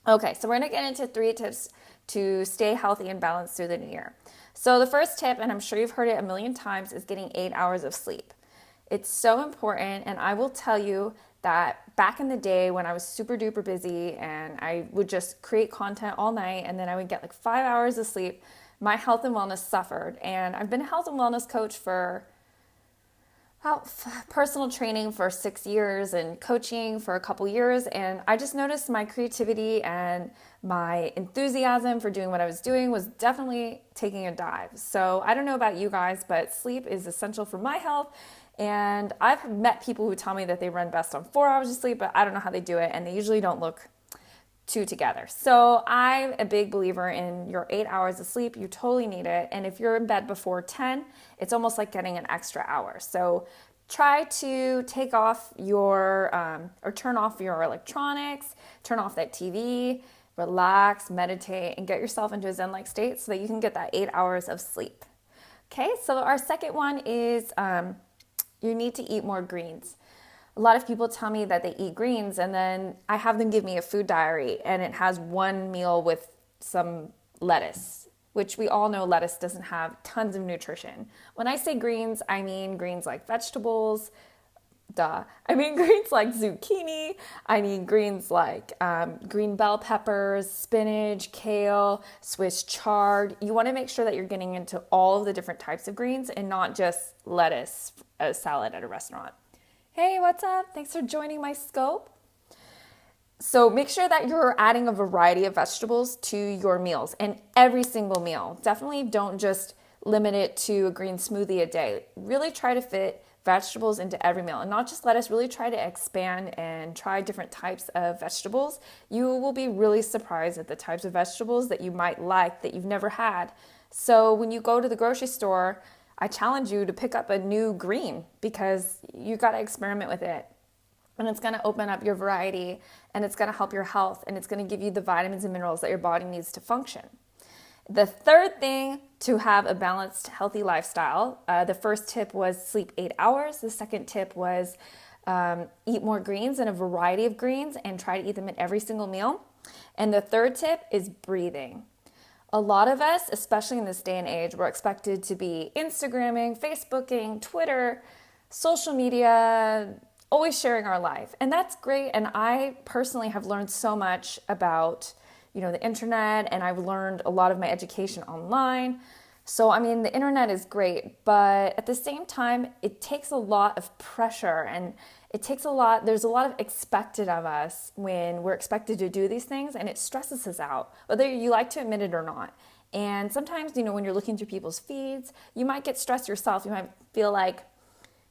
Okay, so we're gonna get into 3 tips to stay healthy and balanced through the new year. So the first tip, and I'm sure you've heard it a million times, is getting 8 hours of sleep. It's so important, and I will tell you that back in the day when I was super duper busy and I would just create content all night and then I would get like 5 hours of sleep, my health and wellness suffered. And I've been a health and wellness coach for personal training for 6 years and coaching for a couple years. And I just noticed my creativity and my enthusiasm for doing what I was doing was definitely taking a dive. So I don't know about you guys, but sleep is essential for my health. And I've met people who tell me that they run best on 4 hours of sleep, but I don't know how they do it. And they usually don't look two together. So I'm a big believer in your 8 hours of sleep. You totally need it. And if you're in bed before 10, it's almost like getting an extra hour. So try to take off your, or turn off your electronics, turn off that TV, relax, meditate, and get yourself into a Zen-like state so that you can get that 8 hours of sleep. Okay, so our second one is you need to eat more greens. A lot of people tell me that they eat greens and then I have them give me a food diary and it has one meal with some lettuce, which we all know lettuce doesn't have tons of nutrition. When I say greens, I mean greens like vegetables, duh. I mean greens like zucchini. I mean greens like green bell peppers, spinach, kale, Swiss chard. You want to make sure that you're getting into all of the different types of greens and not just lettuce, a salad at a restaurant. Hey, what's up? Thanks for joining my scope. So make sure that you're adding a variety of vegetables to your meals and every single meal. Definitely don't just limit it to a green smoothie a day. Really try to fit vegetables into every meal and not just lettuce. Really try to expand and try different types of vegetables. You will be really surprised at the types of vegetables that you might like that you've never had. So when you go to the grocery store, I challenge you to pick up a new green because you got to experiment with it. And it's going to open up your variety and it's going to help your health and it's going to give you the vitamins and minerals that your body needs to function. The third thing to have a balanced, healthy lifestyle, the first tip was sleep 8 hours. The second tip was eat more greens and a variety of greens and try to eat them at every single meal. And the third tip is breathing. A lot of us, especially in this day and age, we're expected to be Instagramming, Facebooking, Twitter, social media, always sharing our life. And that's great. And I personally have learned so much about, the internet, and I've learned a lot of my education online. So, the internet is great, but at the same time, it takes a lot of pressure and there's a lot of expected of us when we're expected to do these things, and it stresses us out, whether you like to admit it or not. And sometimes, when you're looking through people's feeds, you might get stressed yourself. You might feel like,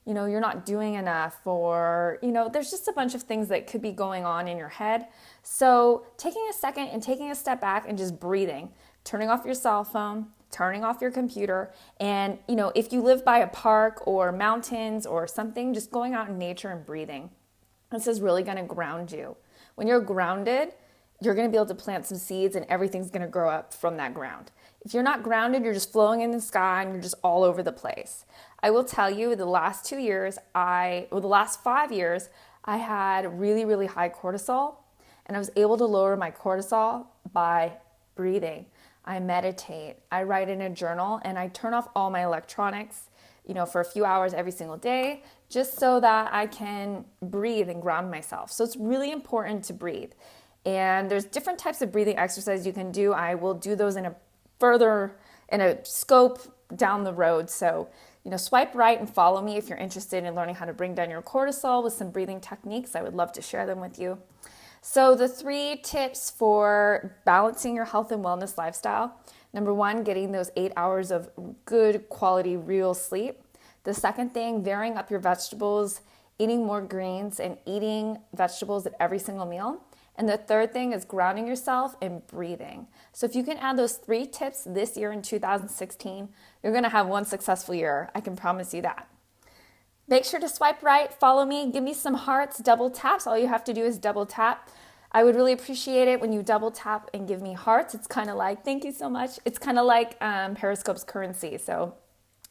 you're not doing enough, or, there's just a bunch of things that could be going on in your head. So taking a second and taking a step back and just breathing, turning off your cell phone, turning off your computer. And, if you live by a park or mountains or something, just going out in nature and breathing. This is really going to ground you. When you're grounded, you're going to be able to plant some seeds and everything's going to grow up from that ground. If you're not grounded, you're just flowing in the sky and you're just all over the place. I will tell you the last 2 years, the last 5 years, I had really, really high cortisol, and I was able to lower my cortisol by breathing. I meditate, I write in a journal, and I turn off all my electronics, for a few hours every single day, just so that I can breathe and ground myself. So it's really important to breathe. And there's different types of breathing exercises you can do. I will do those in a scope down the road. So, swipe right and follow me if you're interested in learning how to bring down your cortisol with some breathing techniques. I would love to share them with you. So the 3 tips for balancing your health and wellness lifestyle. Number 1, getting those 8 hours of good quality, real sleep. The second thing, varying up your vegetables, eating more greens and eating vegetables at every single meal. And the third thing is grounding yourself and breathing. So if you can add those 3 tips this year in 2016, you're going to have one successful year. I can promise you that. Make sure to swipe right, follow me, give me some hearts, double taps. All you have to do is double tap. I would really appreciate it when you double tap and give me hearts. It's kind of like, thank you so much. It's kind of like Periscope's currency. So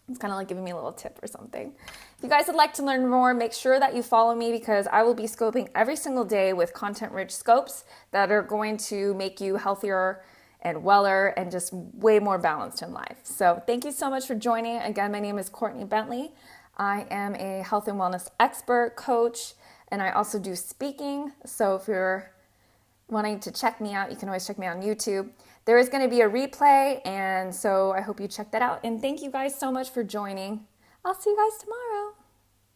It's kind of like giving me a little tip or something. If you guys would like to learn more, make sure that you follow me because I will be scoping every single day with content-rich scopes that are going to make you healthier and weller and just way more balanced in life. So thank you so much for joining. Again, my name is Courtney Bentley. I am a health and wellness expert, coach, and I also do speaking. So if you're wanting to check me out, you can always check me out on YouTube. There is going to be a replay, and so I hope you check that out. And thank you guys so much for joining. I'll see you guys tomorrow.